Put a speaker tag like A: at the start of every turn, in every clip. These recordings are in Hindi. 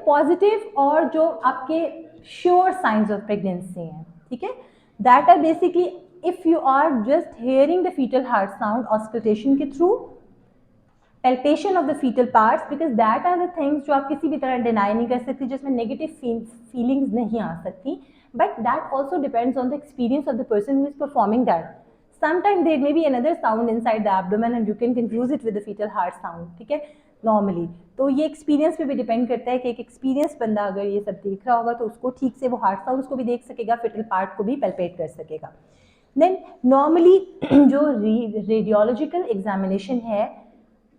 A: पॉजिटिव और जो आपके श्योर साइंस ऑफ प्रेगनेंसी हैं, ठीक है, that are basically if you are just hearing the foetal heart sound auscultation के through, palpation of the fetal parts, because that are the things जो आप किसी भी तरह डिनाई नहीं कर सकती, जिसमें नेगेटिव फीलिंग्स नहीं आ सकती, but that also depends on the experience of the person who is performing that. Sometimes there may be another sound inside the abdomen and you can confuse it with the fetal heart sound, ठीक है, नॉर्मली. तो ये एक्सपीरियंस पे भी डिपेंड करता है कि एक एक्सपीरियंस बंदा अगर ये सब देख रहा होगा तो उसको ठीक से वो हार्ट साउंड्स को भी देख सकेगा, फिटल पार्ट को भी पैल्पेट कर सकेगा. देन नॉर्मली जो रेडियोलॉजिकल एग्जामिनेशन है,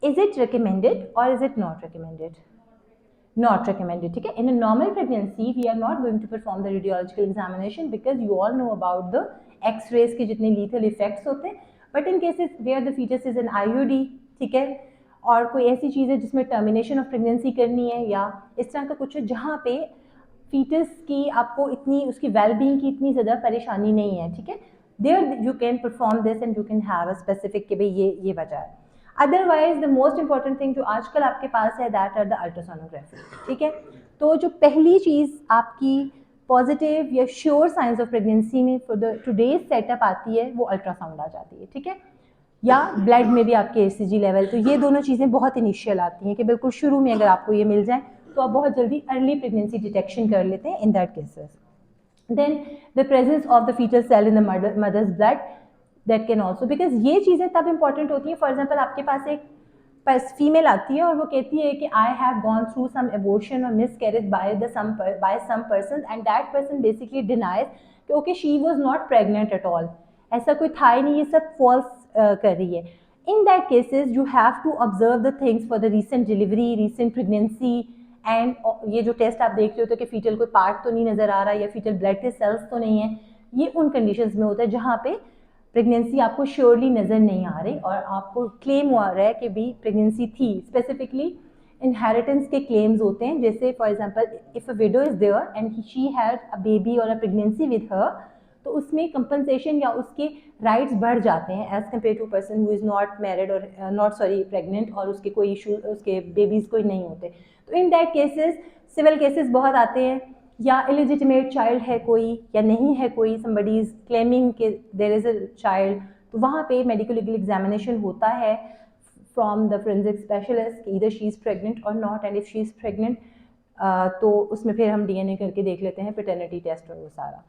A: is it recommended or is it not recommended? Not recommended, ठीक है. In a normal pregnancy we are not going to perform the radiological examination because you all know about the X-rays के जितने lethal effects होते हैं. But in cases where the fetus is an IUD, ठीक है, और कोई ऐसी चीज़ है जिसमें termination of pregnancy करनी है या इस तरह का कुछ है जहाँ पे fetus की आपको इतनी उसकी well-being की इतनी ज़्यादा परेशानी नहीं है, ठीक है, there you can perform this and you can have a specific कि भाई ये वजह है. Otherwise the most important thing जो आजकल आपके पास है दैट आर द अल्ट्रासोनोग्राफी, ठीक है. तो जो पहली चीज़ आपकी पॉजिटिव या श्योर साइंस ऑफ प्रेगनेंसी में फॉर द टुडेज सेटअप आती है वो अल्ट्रासाउंड आ जाती है, ठीक है, या ब्लड में भी आपके ECG लेवल. तो ये दोनों चीज़ें बहुत इनिशियल आती हैं कि बिल्कुल शुरू में अगर आपको ये मिल जाए तो आप बहुत जल्दी अर्ली प्रेगनेंसी डिटेक्शन कर लेते हैं in that cases. Then the presence of the foetal cell in the mother's blood, that can also, because ये चीज़ें तब इंपॉर्टेंट होती हैं. फॉर एग्जाम्पल आपके पास एक फीमेल आती है और वो कहती है कि I have gone through some abortion और miscarriage by some person and that person basically denies कि okay she was not pregnant at all, ऐसा कोई था ही नहीं, ये सब फॉल्स कर रही है. In that cases you have to observe the things for the recent delivery, recent pregnancy, and ये जो टेस्ट आप देख रहे होते हो कि फीटल कोई पार्ट तो नहीं नज़र आ रहा या फीटल ब्लड के सेल्स तो नहीं है, ये उन कंडीशंस में होता है जहाँ पे प्रेगनेंसी आपको श्योरली नज़र नहीं आ रही और आपको क्लेम हो रहा है कि भी प्रेगनेंसी थी. स्पेसिफिकली इनहेरिटेंस के क्लेम्स होते हैं, जैसे for example if a widow is there and she had a baby और अ प्रेगनेंसी विद हर, तो उसमें कंपनसेशन या उसके राइट्स बढ़ जाते हैं as compare to person who is not married और प्रेग्नेंट और उसके कोई इशू, उसके बेबीज़ कोई नहीं होते. तो in that cases civil cases बहुत आते हैं, या इलिजिटिमेट चाइल्ड है कोई या नहीं है कोई, somebody is claiming कि there is a child, तो वहाँ पे मेडिकल लीगल एग्जामिनेशन होता है from the forensic specialist, either she is pregnant or not, and if she is pregnant तो उसमें फिर हम DNA करके देख लेते हैं, paternity test और वो सारा.